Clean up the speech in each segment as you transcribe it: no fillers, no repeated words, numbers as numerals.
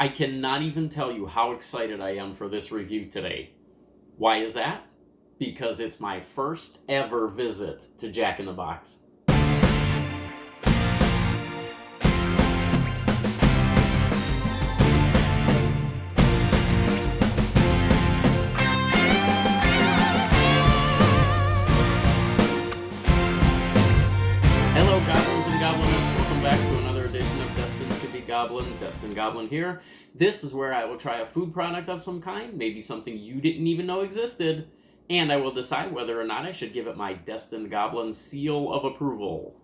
I cannot even tell you how excited I am for this review today. Why is that? Because it's my first ever visit to Jack in the Box. Hello, Goblins and Goblins. Welcome back to another edition of Destined to be Goblin. Destined Goblin here. This is where I will try a food product of some kind, maybe something you didn't even know existed, and I will decide whether or not I should give it my Destined Goblin seal of approval.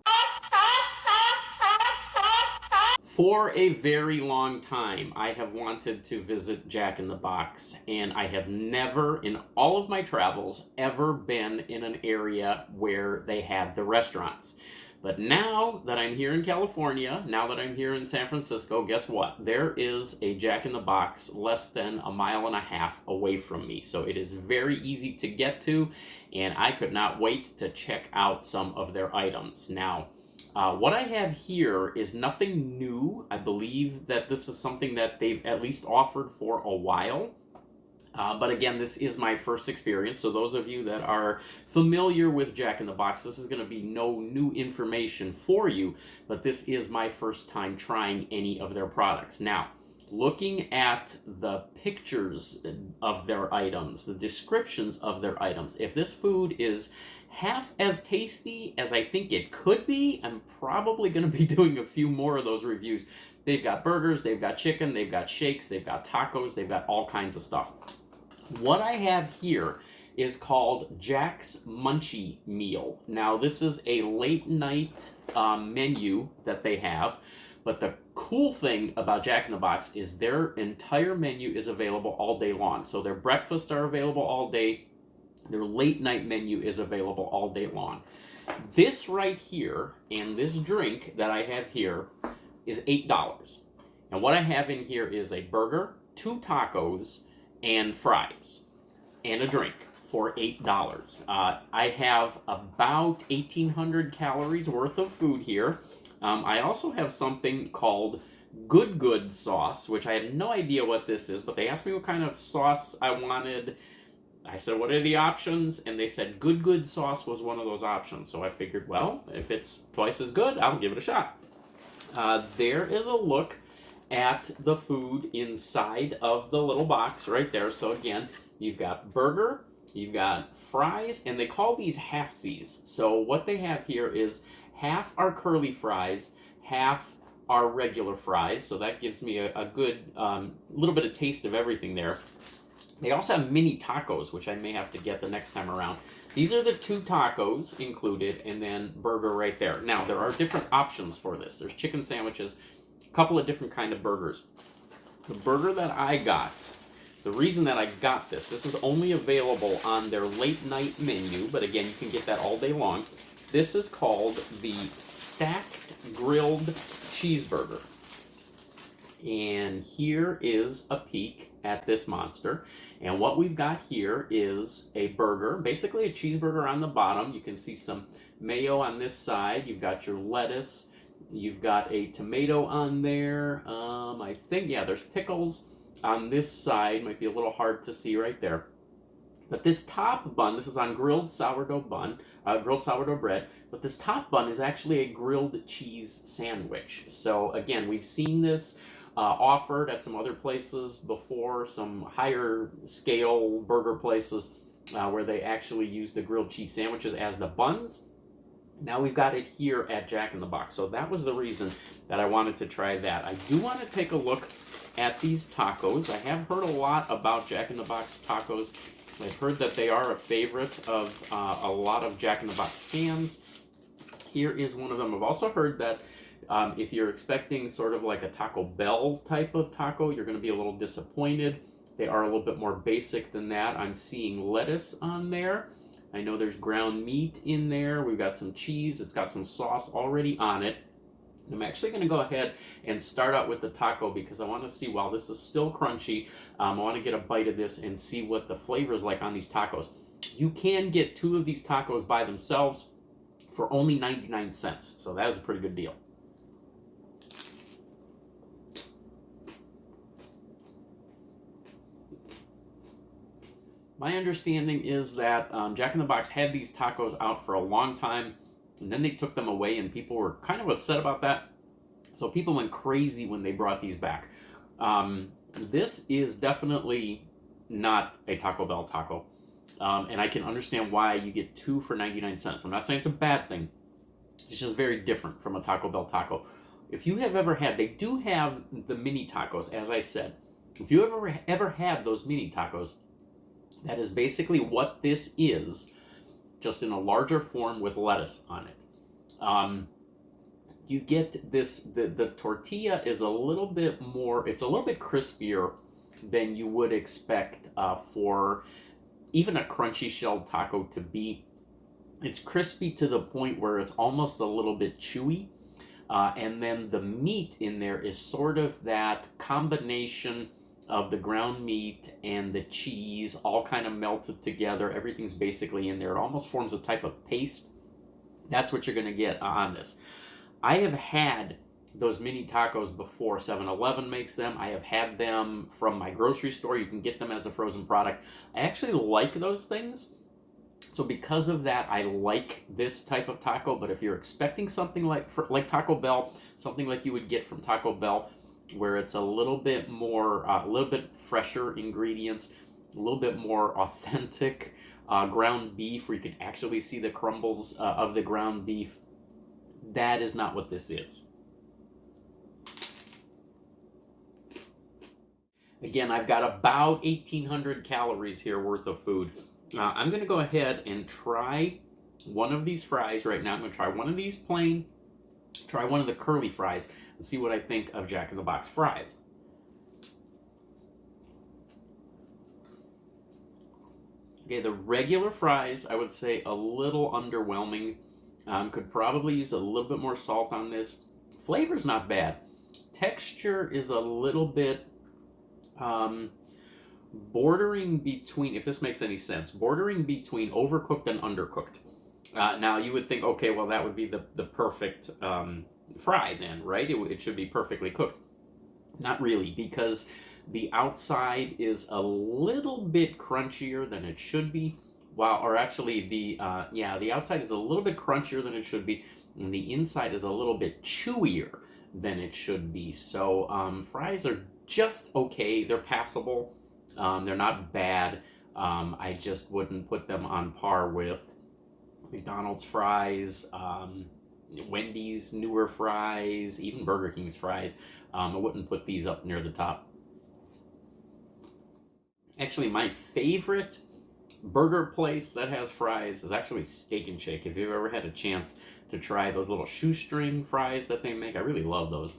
For a very long time, I have wanted to visit Jack in the Box, and I have never, in all of my travels, ever been in an area where they had the restaurants. But now that I'm here in California, now that I'm here in San Francisco, guess what? There is a Jack in the Box less than a mile and a half away from me. So it is very easy to get to, and I could not wait to check out some of their items. Now, what I have here is nothing new. I believe that this is something that they've at least offered for a while. But again, this is my first experience, so those of you that are familiar with Jack in the Box, this is going to be no new information for you, but this is my first time trying any of their products. Now, looking at the pictures of their items, the descriptions of their items, if this food is half as tasty as I think it could be, I'm probably going to be doing a few more of those reviews. They've got burgers, they've got chicken, they've got shakes, they've got tacos, they've got all kinds of stuff. What I have here is called Jack's Munchie Meal. Now, this is a late night menu that they have, but the cool thing about Jack in the Box is their entire menu is available all day long. So their breakfasts are available all day, their late night menu is available all day long. This right here and this drink that I have here is $8. And what I have in here is a burger, 2 tacos, and fries, and a drink for $8. I have about 1,800 calories worth of food here. I also have something called Good sauce, which I have no idea what this is, but they asked me what kind of sauce I wanted. I said, what are the options? And they said Good sauce was one of those options. So I figured, well, if it's twice as good, I'll give it a shot. There is a look at the food inside of the little box right there. So again, you've got burger, you've got fries, and they call these half-C's. So what they have here is half are curly fries, half are regular fries. So that gives me a good little bit of taste of everything there. They also have mini tacos, which I may have to get the next time around. These are the 2 tacos included, and then burger right there. Now, there are different options for this. There's chicken sandwiches, a couple of different kind of burgers. The burger that I got, the reason that I got this is only available on their late night menu, but again, you can get that all day long. This is called the Stacked Grilled Cheeseburger. And here is a peek at this monster. And what we've got here is a burger, basically a cheeseburger on the bottom. You can see some mayo on this side. You've got your lettuce. You've got a tomato on there. I think, yeah, there's pickles on this side. Might be a little hard to see right there. But this top bun, this is on grilled sourdough bread, but this top bun is actually a grilled cheese sandwich. So again, we've seen this offered at some other places before, some higher scale burger places where they actually use the grilled cheese sandwiches as the buns. Now we've got it here at Jack in the Box. So that was the reason that I wanted to try that. I do want to take a look at these tacos. I have heard a lot about Jack in the Box tacos. I've heard that they are a favorite of a lot of Jack in the Box fans. Here is one of them. I've also heard that if you're expecting sort of like a Taco Bell type of taco, you're going to be a little disappointed. They are a little bit more basic than that. I'm seeing lettuce on there. I know there's ground meat in there. We've got some cheese. It's got some sauce already on it. I'm actually going to go ahead and start out with the taco because I want to see, while this is still crunchy, I want to get a bite of this and see what the flavor is like on these tacos. You can get 2 of these tacos by themselves for only 99 cents. So that is a pretty good deal. My understanding is that Jack in the Box had these tacos out for a long time, and then they took them away, and people were kind of upset about that. So people went crazy when they brought these back. This is definitely not a Taco Bell taco. And I can understand why you get two for 99 cents. I'm not saying it's a bad thing. It's just very different from a Taco Bell taco. If you have ever had, they do have the mini tacos, as I said. If you ever had those mini tacos, that is basically what this is, just in a larger form with lettuce on it. You get this, the tortilla is a little bit more, it's a little bit crispier than you would expect for even a crunchy shelled taco to be. It's crispy to the point where it's almost a little bit chewy. And then the meat in there is sort of that combination of the ground meat and the cheese all kind of melted together. Everything's basically in there. It almost forms a type of paste. That's what you're going to get on this. I have had those mini tacos before. 7-Eleven makes them. I have had them from my grocery store. You can get them as a frozen product. I actually like those things. So because of that, I like this type of taco. But if you're expecting something like Taco Bell, something like you would get from Taco Bell, where it's a little bit more, a little bit fresher ingredients, a little bit more authentic ground beef, where you can actually see the crumbles of the ground beef, that is not what this is. Again, I've got about 1,800 calories here worth of food. I'm going to go ahead and try one of these fries right now. I'm going to try one of these plain, try one of the curly fries, and see what I think of Jack in the Box fries. Okay, the regular fries, I would say a little underwhelming. Could probably use a little bit more salt on this. Flavor's not bad. Texture is a little bit bordering between, if this makes any sense, bordering between overcooked and undercooked. Now you would think, okay, well that would be the perfect fry then, right? It should be perfectly cooked. Not really, because the outside is a little bit crunchier than it should be. Or actually the outside is a little bit crunchier than it should be, and the inside is a little bit chewier than it should be. So fries are just okay. They're passable. They're not bad. I just wouldn't put them on par with McDonald's fries, Wendy's newer fries, even Burger King's fries. I wouldn't put these up near the top. Actually, my favorite burger place that has fries is actually Steak and Shake. If you've ever had a chance to try those little shoestring fries that they make, I really love those.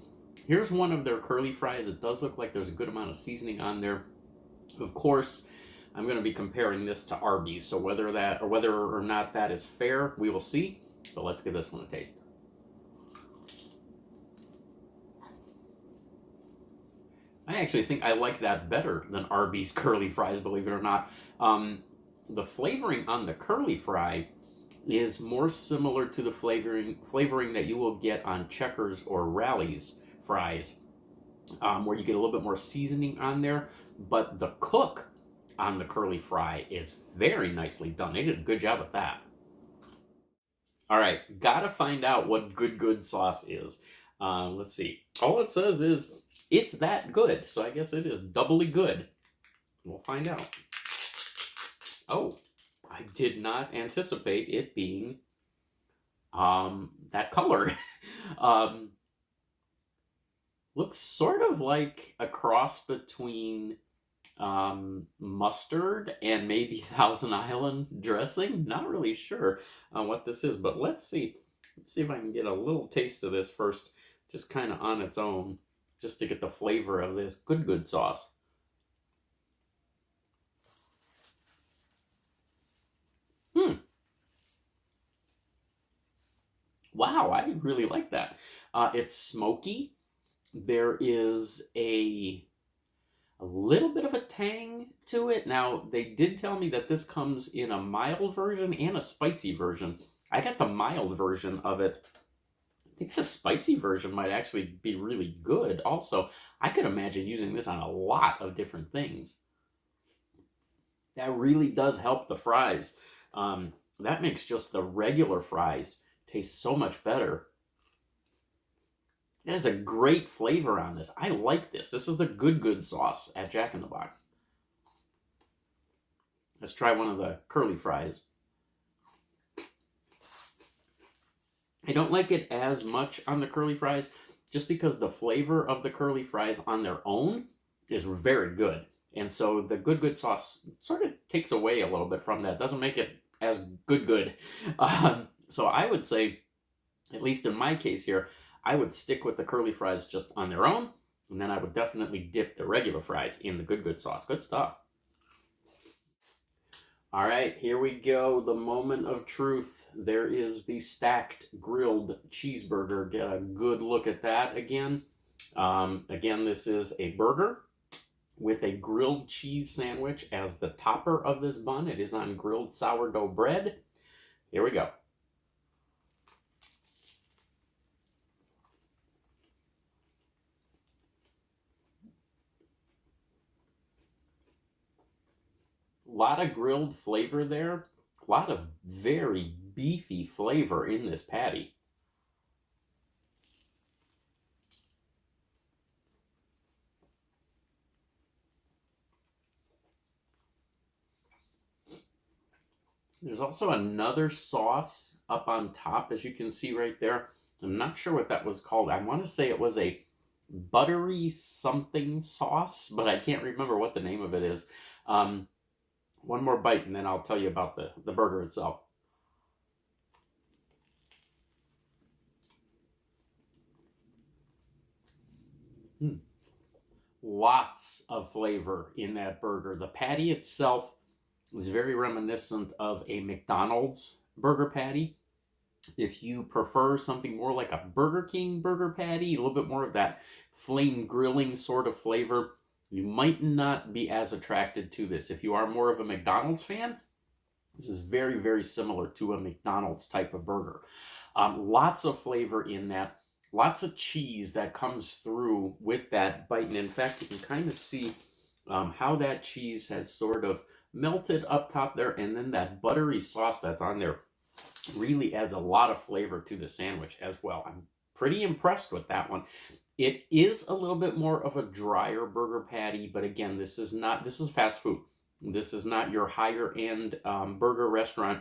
Here's one of their curly fries. It does look like there's a good amount of seasoning on there. Of course, I'm going to be comparing this to Arby's, so whether or not that is fair, we will see. But let's give this one a taste. I actually think I like that better than Arby's curly fries, believe it or not. The flavoring on the curly fry is more similar to the flavoring that you will get on Checkers or Rally's fries, where you get a little bit more seasoning on there. But the cook on the curly fry is very nicely done. They did a good job with that. All right, gotta find out what good sauce is. Let's see. All it says is it's that good, so I guess it is doubly good. We'll find out. Oh, I did not anticipate it being that color. Looks sort of like a cross between mustard and maybe Thousand Island dressing. Not really sure what this is, but let's see. Let's see if I can get a little taste of this first, just kind of on its own, just to get the flavor of this good sauce. Wow, I really like that. It's smoky. There is a little bit of a tang to it. Now, they did tell me that this comes in a mild version and a spicy version. I got the mild version of it. I think the spicy version might actually be really good also. I could imagine using this on a lot of different things. That really does help the fries. That makes just the regular fries taste so much better. There's a great flavor on this. I like this. This is the good sauce at Jack in the Box. Let's try one of the curly fries. I don't like it as much on the curly fries just because the flavor of the curly fries on their own is very good. And so the good sauce sort of takes away a little bit from that. Doesn't make it as good. So I would say, at least in my case here, I would stick with the curly fries just on their own. And then I would definitely dip the regular fries in the good sauce. Good stuff. All right, here we go. The moment of truth. There is the stacked grilled cheeseburger. Get a good look at that again. Again, this is a burger with a grilled cheese sandwich as the topper of this bun. It is on grilled sourdough bread. Here we go. A lot of grilled flavor there. A lot of very beefy flavor in this patty. There's also another sauce up on top, as you can see right there. I'm not sure what that was called. I want to say it was a buttery something sauce, but I can't remember what the name of it is. One more bite and then I'll tell you about the burger itself. Lots of flavor in that burger. The patty itself is very reminiscent of a McDonald's burger patty. If you prefer something more like a Burger King burger patty, a little bit more of that flame grilling sort of flavor, you might not be as attracted to this. If you are more of a McDonald's fan, this is very similar to a McDonald's type of burger. Lots of flavor in that. Lots of cheese that comes through with that bite. And in fact, you can kind of see how that cheese has sort of melted up top there. And then that buttery sauce that's on there really adds a lot of flavor to the sandwich as well. I'm pretty impressed with that one. It is a little bit more of a drier burger patty, but again, this is fast food. This is not your higher end burger restaurant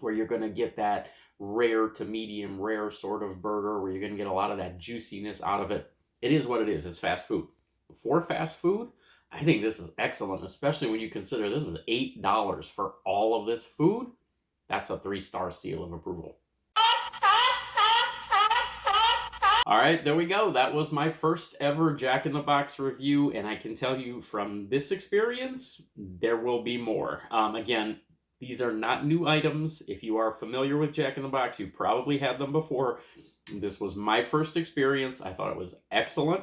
where you're going to get that rare to medium rare sort of burger where you're going to get a lot of that juiciness out of it. It is what it is. It's fast food. For fast food, I think this is excellent, especially when you consider this is $8 for all of this food. That's a 3-star seal of approval. All right, there we go. That was my first ever Jack in the Box review, and I can tell you from this experience, there will be more. Again, these are not new items. If you are familiar with Jack in the Box, you probably had them before. This was my first experience. I thought it was excellent.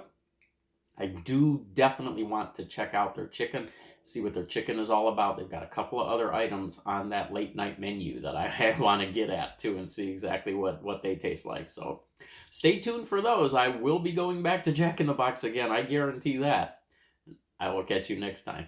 I do definitely want to check out their chicken, see what their chicken is all about. They've got a couple of other items on that late night menu that I want to get at too and see exactly what they taste like. So stay tuned for those. I will be going back to Jack in the Box again. I guarantee that. I will catch you next time.